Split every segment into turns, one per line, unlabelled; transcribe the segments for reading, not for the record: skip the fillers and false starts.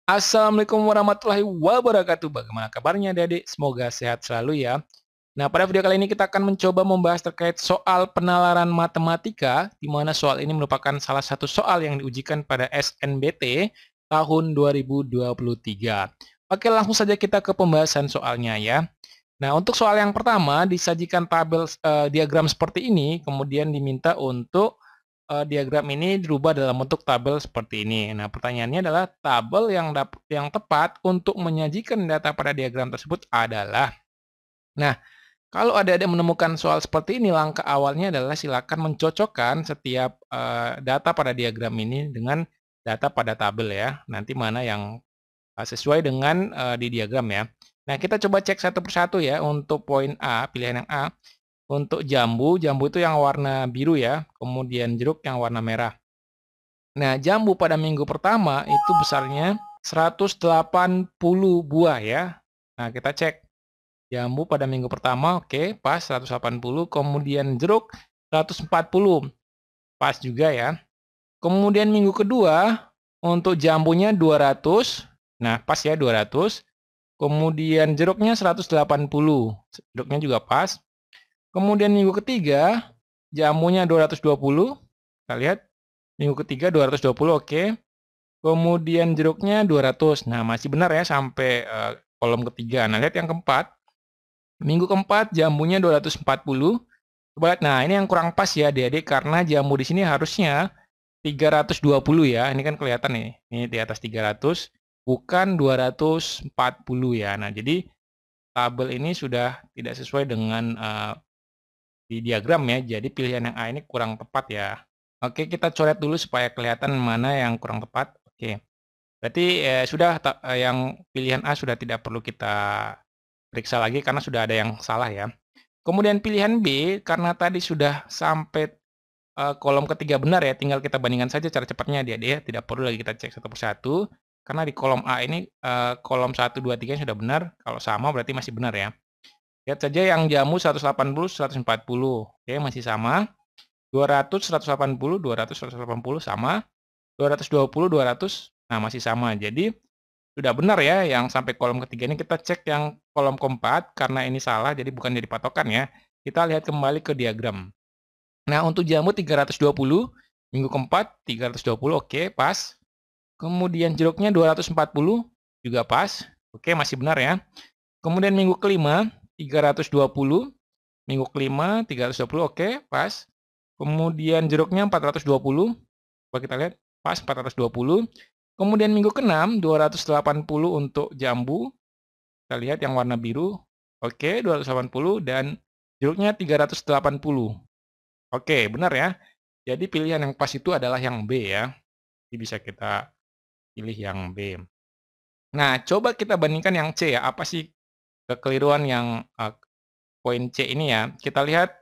Assalamualaikum warahmatullahi wabarakatuh. Bagaimana kabarnya adik-adik? Semoga sehat selalu ya. Nah, pada video kali ini kita akan mencoba membahas terkait soal penalaran matematika, di mana soal ini merupakan salah satu soal yang diujikan pada SNBT tahun 2023. Oke, langsung saja kita ke pembahasan soalnya ya. Nah, untuk soal yang pertama disajikan tabel diagram seperti ini, kemudian diminta untuk diagram ini dirubah dalam bentuk tabel seperti ini. Nah, pertanyaannya adalah tabel yang tepat untuk menyajikan data pada diagram tersebut adalah. Nah, kalau ada menemukan soal seperti ini, langkah awalnya adalah silakan mencocokkan setiap data pada diagram ini dengan data pada tabel ya. Nanti mana yang sesuai dengan di diagram ya. Nah, kita coba cek satu persatu ya untuk poin A, pilihan yang A. Untuk jambu, jambu itu yang warna biru ya, kemudian jeruk yang warna merah. Nah, jambu pada minggu pertama itu besarnya 180 buah ya. Nah, kita cek. Jambu pada minggu pertama, oke, pas 180. Kemudian jeruk 140, pas juga ya. Kemudian minggu kedua, untuk jambunya 200. Nah, pas ya 200. Kemudian jeruknya 180. Jeruknya juga pas. Kemudian minggu ketiga, jamunya 220. Kita lihat, minggu ketiga 220, oke. Kemudian jeruknya 200. Nah, masih benar ya sampai kolom ketiga. Nah, lihat yang keempat. Minggu keempat, jamunya 240. Coba lihat, nah ini yang kurang pas ya adik-adik, karena jamu di sini harusnya 320 ya. Ini kan kelihatan nih, ini di atas 300, bukan 240 ya. Nah, jadi tabel ini sudah tidak sesuai dengan di diagram ya, jadi pilihan yang A ini kurang tepat ya. Oke, kita coret dulu supaya kelihatan mana yang kurang tepat. Oke, berarti yang pilihan A sudah tidak perlu kita periksa lagi karena sudah ada yang salah ya. Kemudian pilihan B, karena tadi sudah sampai kolom ketiga benar ya, tinggal kita bandingkan saja cara cepatnya dia ya, tidak perlu lagi kita cek satu persatu. Karena di kolom A ini kolom 1, 2, 3 sudah benar, kalau sama berarti masih benar ya. Lihat saja yang jamu 180, 140. Oke, masih sama. 200, 180, 200, 180 sama. 220, 200, nah masih sama. Jadi, sudah benar ya yang sampai kolom ketiga ini. Kita cek yang kolom keempat, karena ini salah, jadi bukan jadi patokan ya. Kita lihat kembali ke diagram. Nah, untuk jamu 320, minggu keempat 320, oke, pas. Kemudian jeruknya 240, juga pas. Oke, masih benar ya. Kemudian minggu kelima 320, minggu kelima 320, oke, pas. Kemudian jeruknya 420, coba kita lihat, pas 420. Kemudian minggu keenam 280 untuk jambu, kita lihat yang warna biru, oke, 280, dan jeruknya 380. Oke, benar ya. Jadi pilihan yang pas itu adalah yang B ya. Jadi bisa kita pilih yang B. Nah, coba kita bandingkan yang C ya. Apa sih kekeliruan yang poin C ini ya? Kita lihat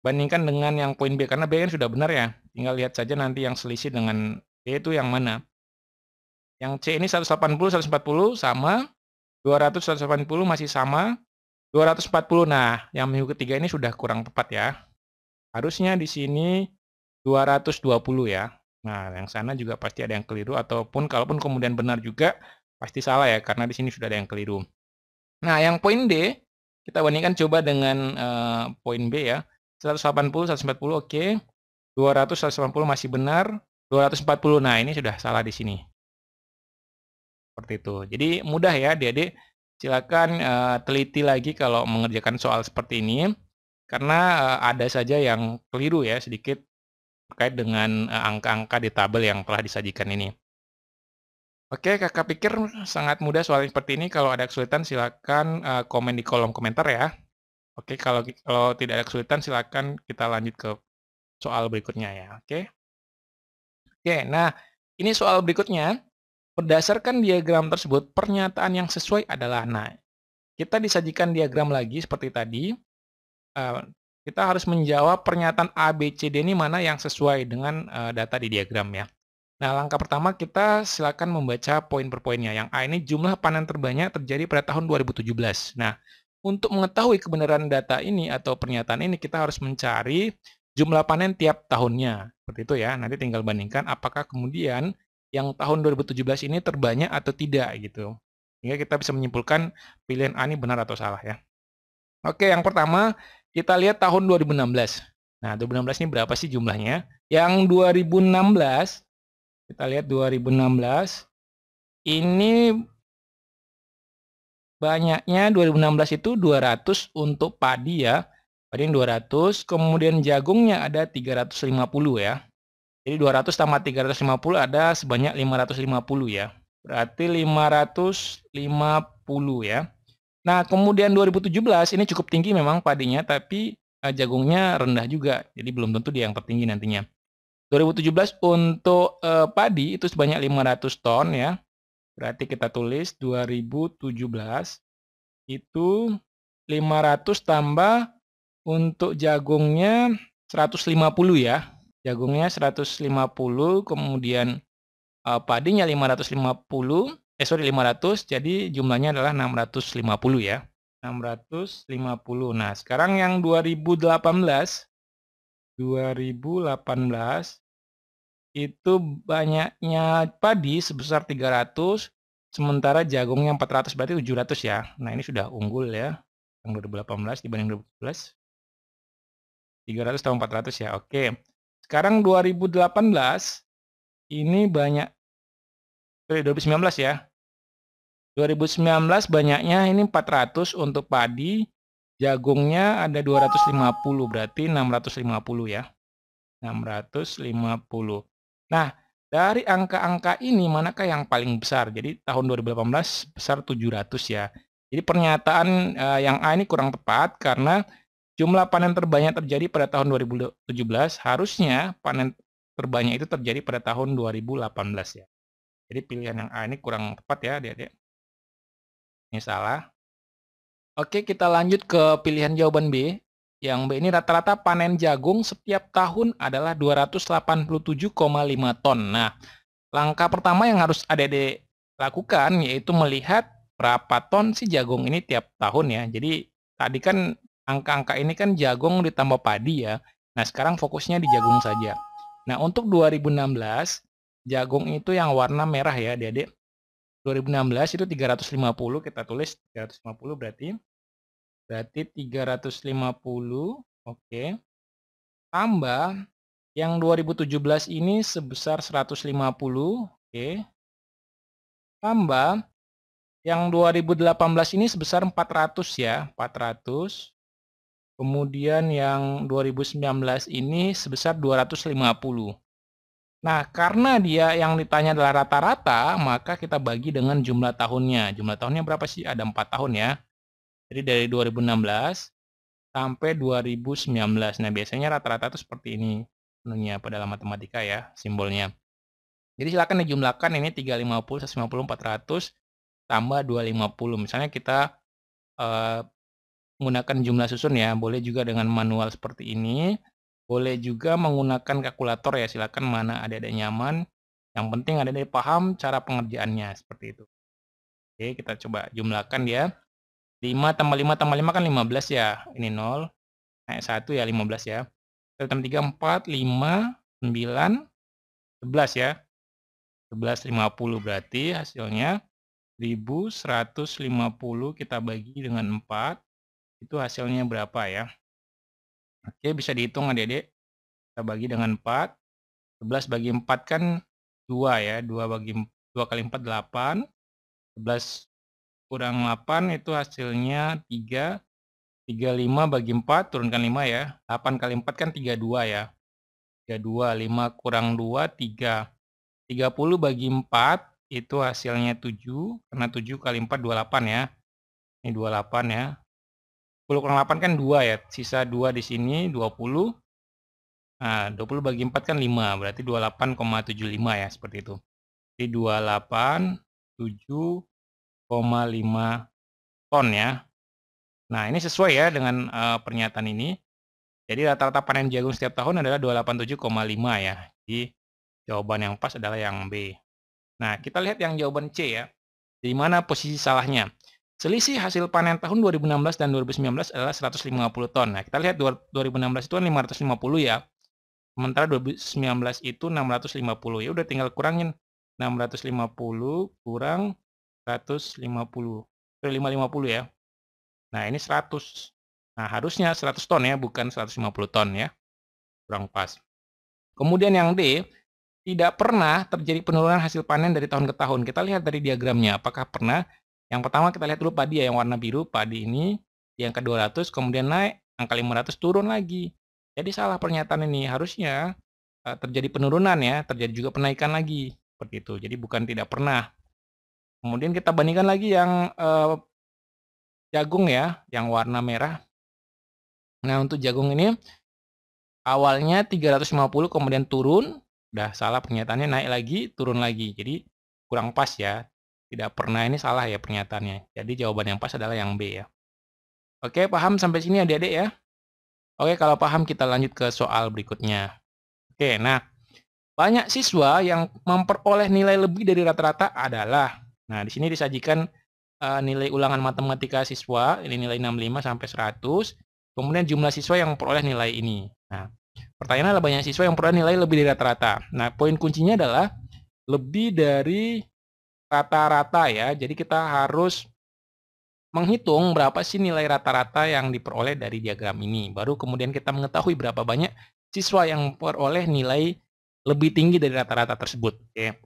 bandingkan dengan yang poin B, karena B kan sudah benar ya. Tinggal lihat saja nanti yang selisih dengan B itu yang mana. Yang C ini 180, 140 sama. 200, 180 masih sama. 240, nah yang minggu ketiga ini sudah kurang tepat ya. Harusnya di sini 220 ya. Nah, yang sana juga pasti ada yang keliru, ataupun kalaupun kemudian benar juga pasti salah ya, karena di sini sudah ada yang keliru. Nah, yang poin D kita bandingkan coba dengan poin B ya. 180, 140 oke. 200, 180 masih benar. 240, nah ini sudah salah di sini. Seperti itu. Jadi mudah ya adik-adik. Silakan teliti lagi kalau mengerjakan soal seperti ini. Karena ada saja yang keliru ya sedikit terkait dengan angka-angka di tabel yang telah disajikan ini. Oke, kakak pikir sangat mudah soal seperti ini. Kalau ada kesulitan silakan komen di kolom komentar ya. Oke, kalau tidak ada kesulitan silakan kita lanjut ke soal berikutnya ya. Oke. Oke, nah ini soal berikutnya. Berdasarkan diagram tersebut, pernyataan yang sesuai adalah, nah, kita disajikan diagram lagi seperti tadi. Kita harus menjawab pernyataan A, B, C, D ini mana yang sesuai dengan data di diagram ya. Nah, langkah pertama kita silakan membaca poin per poinnya. Yang A ini jumlah panen terbanyak terjadi pada tahun 2017. Nah, untuk mengetahui kebenaran data ini atau pernyataan ini, kita harus mencari jumlah panen tiap tahunnya. Seperti itu ya. Nanti tinggal bandingkan apakah kemudian yang tahun 2017 ini terbanyak atau tidak gitu. Sehingga kita bisa menyimpulkan pilihan A ini benar atau salah ya. Oke, yang pertama kita lihat tahun 2016. Nah, 2016 ini berapa sih jumlahnya? Yang 2016, kita lihat 2016, ini banyaknya 2016 itu 200 untuk padi ya. Padi yang 200, kemudian jagungnya ada 350 ya. Jadi 200 tambah 350 ada sebanyak 550 ya. Berarti 550 ya. Nah, kemudian 2017 ini cukup tinggi memang padinya, tapi jagungnya rendah juga. Jadi belum tentu dia yang tertinggi nantinya. 2017 untuk padi itu sebanyak 500 ton ya. Berarti kita tulis 2017 itu 500 tambah untuk jagungnya 150 ya. Jagungnya 150, kemudian padinya 550, 500, jadi jumlahnya adalah 650 ya. 650. Nah, sekarang yang 2018 itu banyaknya padi sebesar 300, sementara jagungnya 400, berarti 700 ya. Nah, ini sudah unggul ya, yang 2018 dibanding 2017. 300 tambah 400 ya, oke. Sekarang 2018, ini banyak, 2019 ya. 2019 banyaknya ini 400 untuk padi, jagungnya ada 250, berarti 650 ya. 650. Nah, dari angka-angka ini manakah yang paling besar? Jadi tahun 2018 besar 700 ya. Jadi pernyataan yang A ini kurang tepat karena jumlah panen terbanyak terjadi pada tahun 2017, harusnya panen terbanyak itu terjadi pada tahun 2018 ya. Jadi pilihan yang A ini kurang tepat ya, adik-adik. Ini salah. Oke, kita lanjut ke pilihan jawaban B. Yang B ini rata-rata panen jagung setiap tahun adalah 287,5 ton. Nah, langkah pertama yang harus adik-adik lakukan yaitu melihat berapa ton sih jagung ini tiap tahun ya. Jadi tadi kan angka-angka ini kan jagung ditambah padi ya. Nah, sekarang fokusnya di jagung saja. Nah, untuk 2016, jagung itu yang warna merah ya, adik-adik. 2016 itu 350, kita tulis 350 berarti 350, oke. Tambah yang 2017 ini sebesar 150, oke. Tambah yang 2018 ini sebesar 400 ya, 400. Kemudian yang 2019 ini sebesar 250. Nah, karena dia yang ditanya adalah rata-rata, maka kita bagi dengan jumlah tahunnya. Jumlah tahunnya berapa sih? Ada 4 tahun ya. Jadi dari 2016 sampai 2019. Nah, biasanya rata-rata itu seperti ini menunya pada dalam matematika ya, simbolnya. Jadi silakan dijumlahkan ini 350, 150, 400 tambah 250. Misalnya kita menggunakan jumlah susun ya, boleh juga dengan manual seperti ini. Boleh juga menggunakan kalkulator ya, silakan mana adik-adik nyaman. Yang penting adik-adik paham cara pengerjaannya, seperti itu. Oke, kita coba jumlahkan ya. 5 tambah 5 tambah 5 kan 15 ya. Ini 0. Naik 1 ya 15 ya. 1 tambah 3, 4, 5, 9, 11 ya. 1150 berarti hasilnya 1150 kita bagi dengan 4. Itu hasilnya berapa ya? Oke, bisa dihitung adik-adik. Kita bagi dengan 4. 11 bagi 4 kan 2 ya. 2 kali 4, 8. 11 kurang 8 itu hasilnya 3. 35 bagi 4, turunkan 5 ya. 8 kali 4 kan 32 ya. 32, 5 kurang 2, 3. 30 bagi 4, itu hasilnya 7. Karena 7 kali 4, 28 ya. Ini 28 ya. 10 kurang 8 kan 2 ya. Sisa 2 di sini, 20. Nah, 20 bagi 4 kan 5. Berarti 28,75 ya, seperti itu. Jadi 28,7,5 ton ya. Nah, ini sesuai ya dengan pernyataan ini. Jadi rata-rata panen jagung setiap tahun adalah 287,5 ya. Jadi jawaban yang pas adalah yang B. Nah, kita lihat yang jawaban C ya. Di mana posisi salahnya? Selisih hasil panen tahun 2016 dan 2019 adalah 150 ton. Nah, kita lihat 2016 itu kan 550 ya. Sementara 2019 itu 650. Ya udah tinggal kurangin 650 kurang 150. 550 ya. Nah, ini 100. Nah, harusnya 100 ton ya, bukan 150 ton ya. Kurang pas. Kemudian yang D, tidak pernah terjadi penurunan hasil panen dari tahun ke tahun. Kita lihat dari diagramnya, apakah pernah? Yang pertama kita lihat dulu padi ya, yang warna biru, padi ini di angka 200, kemudian naik, angka 500 turun lagi. Jadi salah pernyataan ini, harusnya terjadi penurunan ya, terjadi juga penaikan lagi. Seperti itu, jadi bukan tidak pernah. Kemudian kita bandingkan lagi yang jagung ya, yang warna merah. Nah, untuk jagung ini awalnya 350 kemudian turun, udah salah pernyataannya, naik lagi, turun lagi. Jadi kurang pas ya. Tidak pernah ini salah ya pernyataannya. Jadi jawaban yang pas adalah yang B ya. Oke, paham sampai sini adik-adik ya? Oke, kalau paham kita lanjut ke soal berikutnya. Oke, nah banyak siswa yang memperoleh nilai lebih dari rata-rata adalah, nah di sini disajikan nilai ulangan matematika siswa, ini nilai 65 sampai 100, kemudian jumlah siswa yang memperoleh nilai ini. Nah, pertanyaannya adalah banyak siswa yang memperoleh nilai lebih dari rata-rata. Nah, poin kuncinya adalah lebih dari rata-rata ya. Jadi kita harus menghitung berapa sih nilai rata-rata yang diperoleh dari diagram ini. Baru kemudian kita mengetahui berapa banyak siswa yang memperoleh nilai lebih tinggi dari rata-rata tersebut. Oke.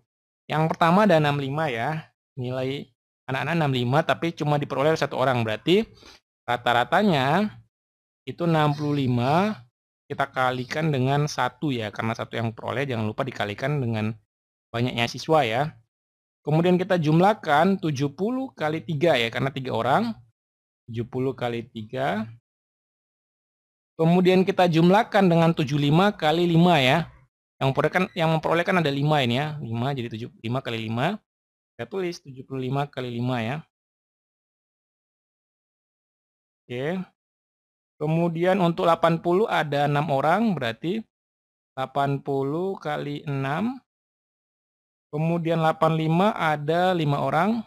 Yang pertama ada 65 ya. Nilai anak-anak 65 tapi cuma diperoleh satu orang. Berarti rata-ratanya itu 65 kita kalikan dengan 1 ya. Karena satu yang peroleh jangan lupa dikalikan dengan banyaknya siswa ya. Kemudian kita jumlahkan 70 kali 3 ya, karena 3 orang. 70 kali 3. Kemudian kita jumlahkan dengan 75 kali 5 ya. Yang memperolehkan ada 5 ini ya. 5 jadi 75 kali 5. Kita tulis 75 kali 5 ya. Oke. Kemudian untuk 80 ada 6 orang, berarti 80 kali 6. Kemudian 85 ada 5 orang.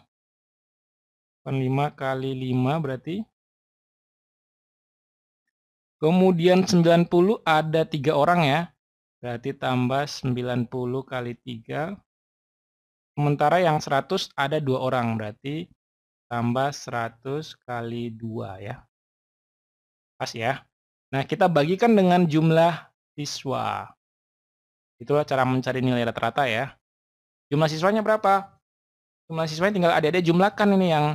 85 kali 5 berarti. Kemudian 90 ada 3 orang ya. Berarti tambah 90 kali 3. Sementara yang 100 ada 2 orang. Berarti tambah 100 kali 2 ya. Pas ya. Nah, kita bagikan dengan jumlah siswa. Itulah cara mencari nilai rata-rata ya. Jumlah siswanya berapa? Jumlah siswanya tinggal adik-adik jumlahkan ini yang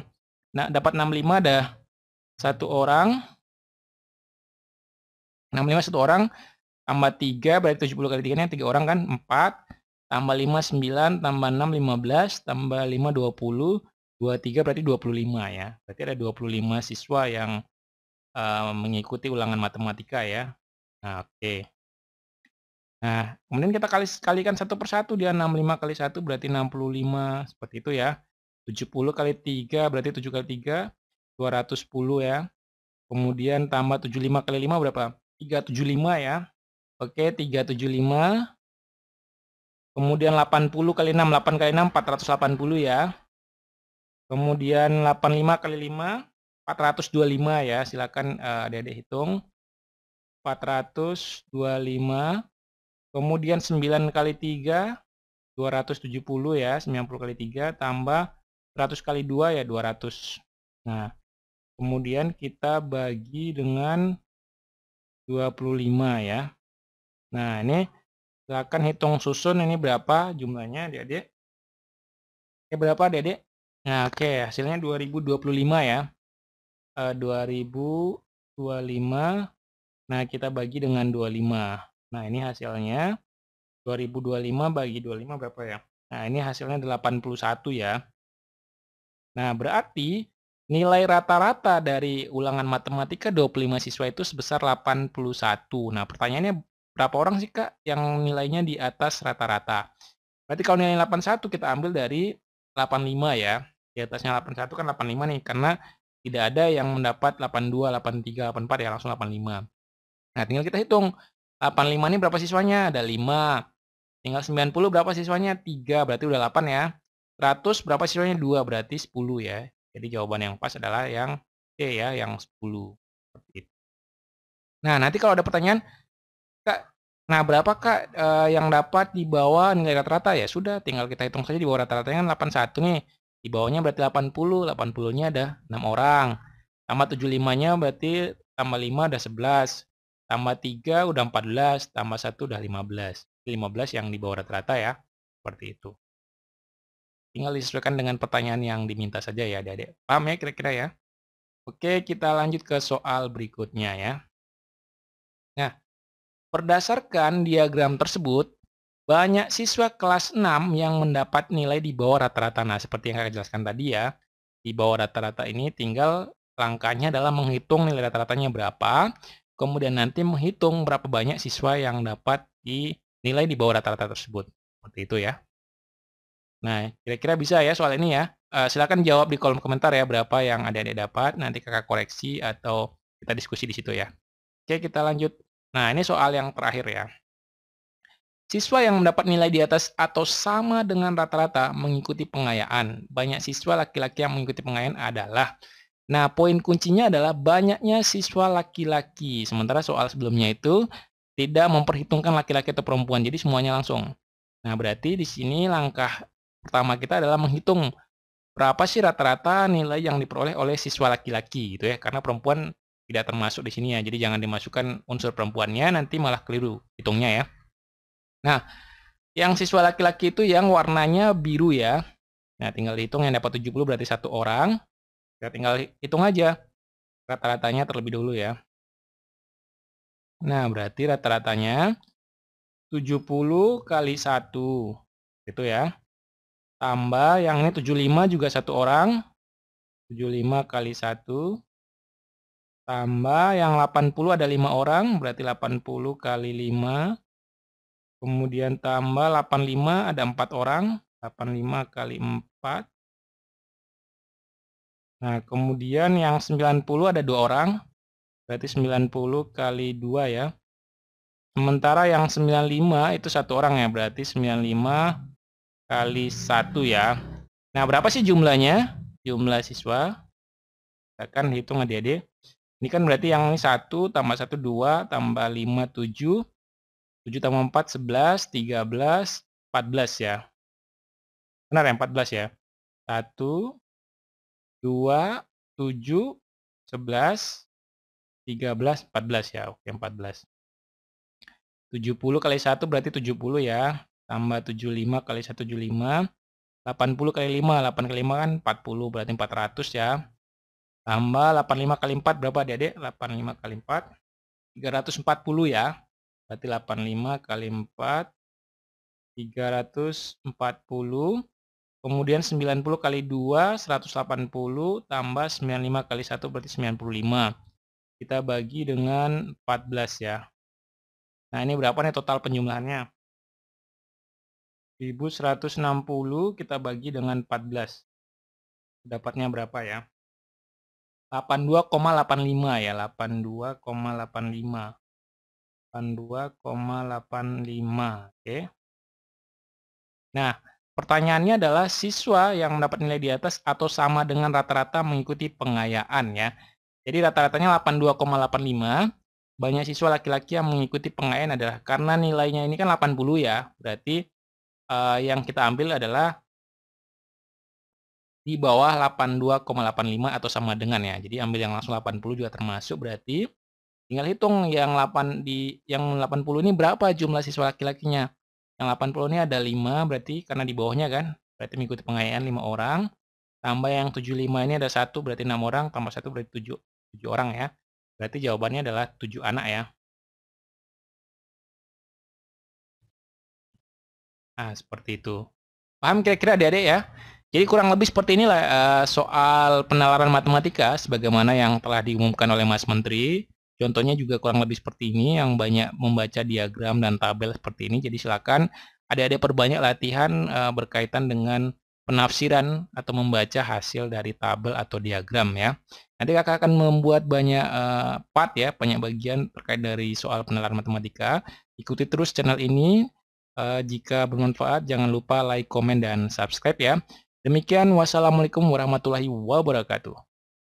dapat 65 ada 1 orang. 65 1 orang. Tambah 3, berarti 70 kali 3-nya 3 orang kan, 4. Tambah 5, 9. Tambah 6, 15. Tambah 5, 20. 23 berarti 25 ya. Berarti ada 25 siswa yang mengikuti ulangan matematika ya. Nah, oke. Nah, kemudian kita kalikan satu persatu, dia 65 kali 1 berarti 65, seperti itu ya. 70 kali 3 berarti 7 kali 3, 210 ya. Kemudian tambah 75 kali 5 berapa? 375 ya. Oke, 375. Kemudian 80 kali 6, 8 kali 6, 480 ya. Kemudian 85 kali 5, 425 ya. Silakan adik-adik hitung. 425. Kemudian 9 kali 3, 270 ya. 90 kali 3 tambah 100 kali 2 ya 200. Nah, kemudian kita bagi dengan 25 ya. Nah, ini silakan hitung susun ini berapa jumlahnya adik-adik. Berapa adik-adik? Nah, oke, hasilnya 2025 ya. 2025. Nah, kita bagi dengan 25. Nah, ini hasilnya 2025 bagi 25 berapa ya? Nah, ini hasilnya 81 ya. Nah, berarti nilai rata-rata dari ulangan matematika 25 siswa itu sebesar 81. Nah, pertanyaannya berapa orang sih, Kak, yang nilainya di atas rata-rata? Berarti kalau nilai 81 kita ambil dari 85 ya. Di atasnya 81 kan 85 nih, karena tidak ada yang mendapat 82, 83, 84 ya, langsung 85. Nah, tinggal kita hitung. 85 ini berapa siswanya? Ada 5. Tinggal 90 berapa siswanya? 3, berarti udah 8 ya. 100 berapa siswanya? 2, berarti 10 ya. Jadi jawaban yang pas adalah yang C ya, yang 10. Seperti itu. Nah, nanti kalau ada pertanyaan, Kak, Nah, berapakah yang dapat di bawah nilai rata-rata? Ya sudah, tinggal kita hitung saja di bawah rata-ratanya kan 81 nih. Di bawahnya berarti 80, 80-nya ada 6 orang. Tambah 75-nya berarti tambah 5 udah 11. Tambah 3 udah 14, tambah 1 udah 15. 15 yang di bawah rata-rata ya. Seperti itu. Tinggal disesuaikan dengan pertanyaan yang diminta saja ya adik-adik. Paham ya kira-kira ya? Oke, kita lanjut ke soal berikutnya ya. Nah, berdasarkan diagram tersebut, banyak siswa kelas 6 yang mendapat nilai di bawah rata-rata. Nah, seperti yang saya jelaskan tadi ya, di bawah rata-rata ini tinggal langkahnya adalah menghitung nilai rata-ratanya berapa, kemudian nanti menghitung berapa banyak siswa yang dapat nilai di bawah rata-rata tersebut. Seperti itu ya. Nah, kira-kira bisa ya soal ini ya. Silakan jawab di kolom komentar ya berapa yang adik-adik dapat, nanti kakak koreksi atau kita diskusi di situ ya. Oke, kita lanjut. Nah, ini soal yang terakhir ya. Siswa yang mendapat nilai di atas atau sama dengan rata-rata mengikuti pengayaan. Banyak siswa laki-laki yang mengikuti pengayaan adalah. Nah, poin kuncinya adalah banyaknya siswa laki-laki. Sementara soal sebelumnya itu tidak memperhitungkan laki-laki atau perempuan, jadi semuanya langsung. Nah, berarti di sini langkah pertama kita adalah menghitung berapa sih rata-rata nilai yang diperoleh oleh siswa laki-laki gitu ya. Karena perempuan tidak termasuk di sini ya. Jadi jangan dimasukkan unsur perempuannya, nanti malah keliru hitungnya ya. Nah, yang siswa laki-laki itu yang warnanya biru ya. Nah, tinggal dihitung yang dapat 70 berarti 1 orang. Kita tinggal hitung aja rata-ratanya terlebih dulu ya. Nah, berarti rata-ratanya 70 kali 1. Itu ya. Tambah yang ini 75 juga 1 orang. 75 kali 1. Tambah yang 80 ada 5 orang. Berarti 80 kali 5. Kemudian tambah 85 ada 4 orang. 85 kali 4. Nah, kemudian yang 90 ada 2 orang. Berarti 90 kali 2 ya. Sementara yang 95 itu 1 orang ya. Berarti 95 kali 1 ya. Nah, berapa sih jumlahnya? Jumlah siswa. Kita akan hitung adik-adik. Ini kan berarti yang ini 1 tambah 1 2 tambah 5 7. 7 tambah 4 11, 13, 14 ya. Benar ya 14 ya. 1 2 7 11 13 14 ya. Oke, 14. 70 kali 1 berarti 70 ya. Tambah 75 kali 1 75. 80 kali 5, 8 kali 5 kan 40 berarti 400 ya. Tambah 85 kali 4 berapa adik-adik? 85 kali 4 340 ya. Berarti 85 kali 4 340. Kemudian 90 kali 2 180 tambah 95 kali 1 berarti 95. Kita bagi dengan 14 ya. Nah, ini berapa nih total penjumlahannya? 1160 kita bagi dengan 14. Dapatnya berapa ya? 82,85 ya, 82,85. 82,85. Oke. Nah, pertanyaannya adalah siswa yang mendapat nilai di atas atau sama dengan rata-rata mengikuti pengayaan ya. Jadi rata-ratanya 82,85. Banyak siswa laki-laki yang mengikuti pengayaan adalah karena nilainya ini kan 80 ya. Berarti yang kita ambil adalah di bawah 82,85 atau sama dengan ya. Jadi ambil yang langsung 80 juga termasuk, berarti tinggal hitung yang 80 ini berapa jumlah siswa laki-lakinya. Yang 80 ini ada 5 berarti karena di bawahnya kan. Berarti mengikuti pengayaan 5 orang. Tambah yang 75 ini ada 1 berarti 6 orang, tambah 1 berarti 7 orang ya. Berarti jawabannya adalah 7 anak ya. Nah, seperti itu. Paham kira-kira adik-adik ya? Jadi kurang lebih seperti inilah soal penalaran matematika sebagaimana yang telah diumumkan oleh Mas Menteri. Contohnya juga kurang lebih seperti ini, yang banyak membaca diagram dan tabel seperti ini. Jadi silakan adik-adik perbanyak latihan berkaitan dengan penafsiran atau membaca hasil dari tabel atau diagram ya. Nanti kakak akan membuat banyak part ya, banyak bagian terkait dari soal penalaran matematika. Ikuti terus channel ini. Jika bermanfaat, jangan lupa like, komen, dan subscribe ya. Demikian, wassalamualaikum warahmatullahi wabarakatuh.